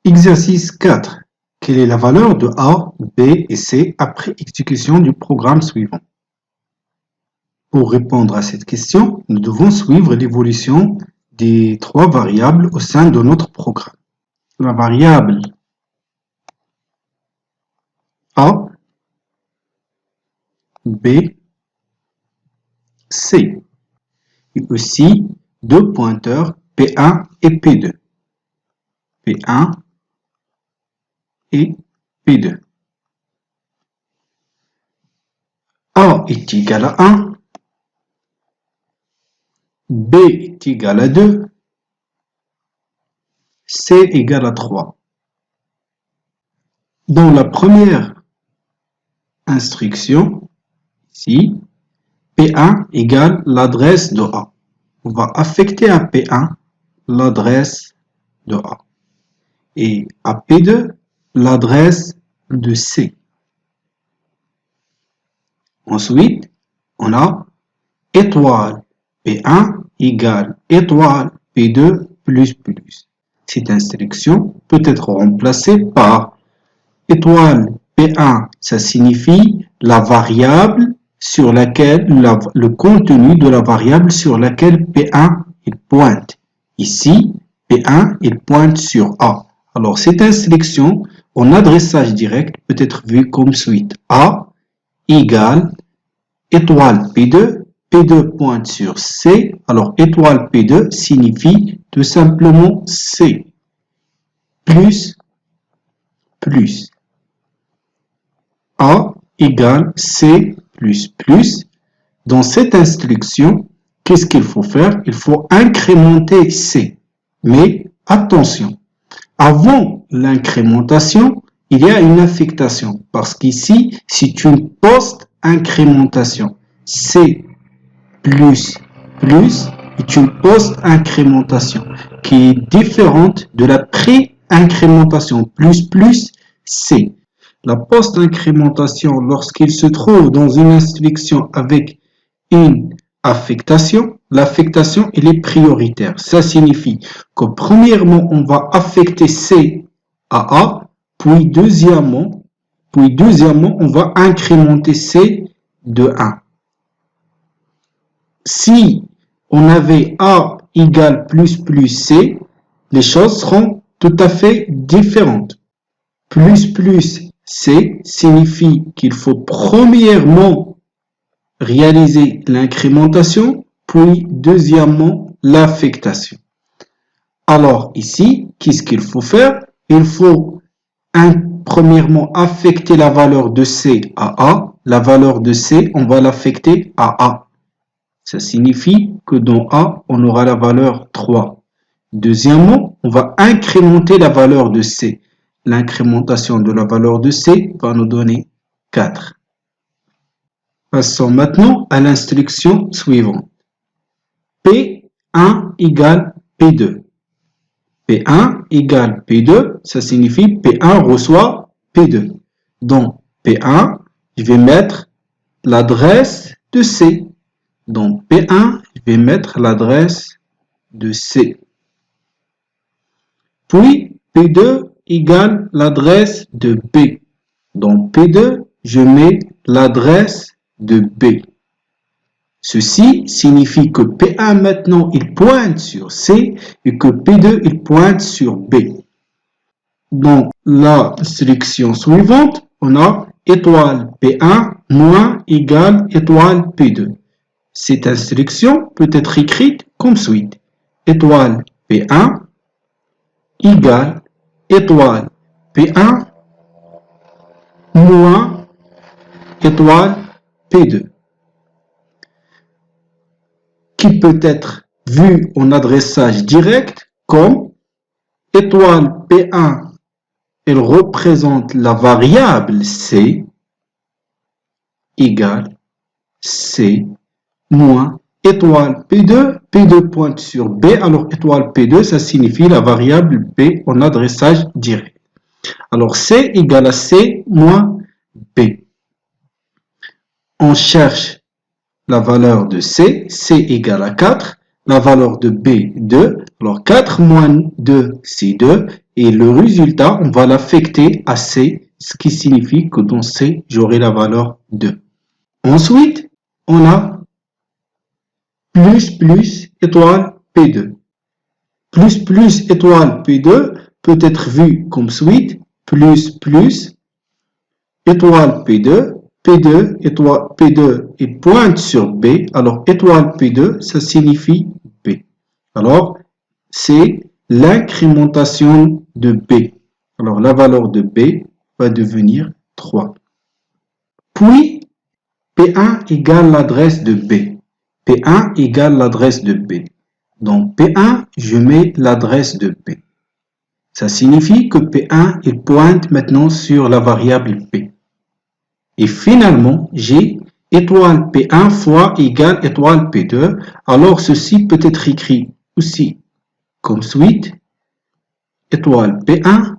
Exercice 4. Quelle est la valeur de A, B et C après exécution du programme suivant? Pour répondre à cette question, nous devons suivre l'évolution des trois variables au sein de notre programme. La variable A, B, C. Et aussi deux pointeurs P1 et P2. P1 et P2. A est égal à 1, B est égal à 2, C égale à 3. Dans la première instruction, ici, P1 égale l'adresse de A. On va affecter à P1 l'adresse de A. Et à P2, l'adresse de C. Ensuite, on a étoile P1 égale étoile P2 plus plus. Cette instruction peut être remplacée par étoile P1, ça signifie la variable sur laquelle, le contenu de la variable sur laquelle P1 il pointe. Ici, P1 il pointe sur A. Alors cette instruction en adressage direct peut être vue comme suite. A égale étoile P2, P2 pointe sur C, alors étoile P2 signifie tout simplement C, plus, plus. A égale C plus plus. Dans cette instruction, qu'est-ce qu'il faut faire? Il faut incrémenter C. Mais attention, avant l'incrémentation, il y a une affectation. Parce qu'ici, c'est une post-incrémentation. C plus plus est une post-incrémentation qui est différente de la pré-incrémentation. Plus plus C. La post-incrémentation, lorsqu'il se trouve dans une instruction avec une affectation, l'affectation elle est prioritaire. Ça signifie que premièrement, on va affecter C à A, puis deuxièmement, on va incrémenter C de 1. Si on avait A égale plus plus C, les choses seront tout à fait différentes. Plus plus C signifie qu'il faut premièrement réaliser l'incrémentation, puis deuxièmement l'affectation. Alors ici, qu'est-ce qu'il faut faire? Il faut premièrement affecter la valeur de C à A. La valeur de C, on va l'affecter à A. Ça signifie que dans A, on aura la valeur 3. Deuxièmement, on va incrémenter la valeur de C. L'incrémentation de la valeur de C va nous donner 4. Passons maintenant à l'instruction suivante. P1 égale P2. P1 égale P2, ça signifie P1 reçoit P2. Dans P1, je vais mettre l'adresse de C. Dans P1, je vais mettre l'adresse de C. Puis, P2 égale l'adresse de B. Dans P2, je mets l'adresse de B. Ceci signifie que P1 maintenant, il pointe sur C et que P2, il pointe sur B. Dans la sélection suivante, on a étoile P1 moins égale étoile P2. Cette instruction peut être écrite comme suite. Étoile P1 égale étoile P1 moins étoile P2. Qui peut être vu en adressage direct comme étoile P1, elle représente la variable C égale C moins étoile P2, P2 pointe sur B, alors étoile P2, ça signifie la variable B en adressage direct. Alors C égale à C moins B. On cherche la valeur de C, C égale à 4, la valeur de B, 2, Alors 4 moins 2, c'est 2. Et le résultat, on va l'affecter à C, ce qui signifie que dans C, j'aurai la valeur 2. Ensuite, on a plus étoile P2. Plus étoile P2 peut être vu comme suite, plus étoile P2, P2, étoile P2 et pointe sur B. Alors étoile P2, ça signifie B. Alors, c'est l'incrémentation de B. Alors, la valeur de B va devenir 3. Puis, P1 égale l'adresse de B. P1 égale l'adresse de B. Dans P1, je mets l'adresse de B. Ça signifie que P1, il pointe maintenant sur la variable P. Et finalement, j'ai étoile P1 fois égale étoile P2. Alors, ceci peut être écrit aussi comme suite, étoile P1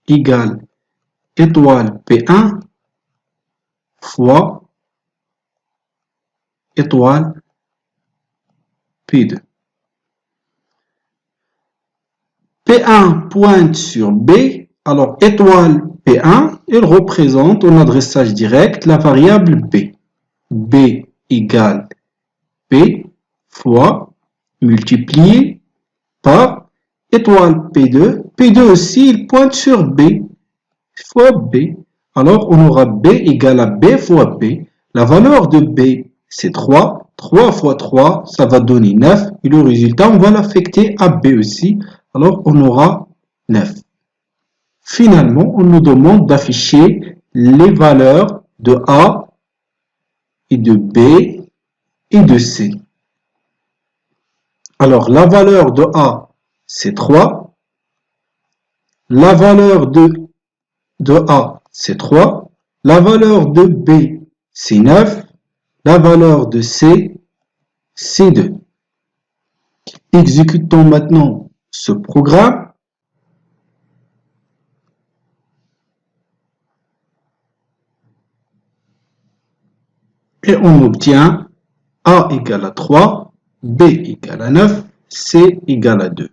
égale étoile P1 fois étoile P2. P1 pointe sur B, alors étoile P1, il représente en adressage direct la variable B. B égale P fois multiplié par étoile P2. P2 aussi, il pointe sur B fois B. Alors, on aura B égale à B fois B. La valeur de B, c'est 3. 3 fois 3, ça va donner 9. Et le résultat, on va l'affecter à B aussi. Alors, on aura 9. Finalement, on nous demande d'afficher les valeurs de A et de B et de C. Alors, la valeur de A, c'est 3. La valeur de A, c'est 3. La valeur de B, c'est 9. La valeur de C, c'est 2. Exécutons maintenant ce programme. Et on obtient A égale à 3, B égale à 9, C égale à 2.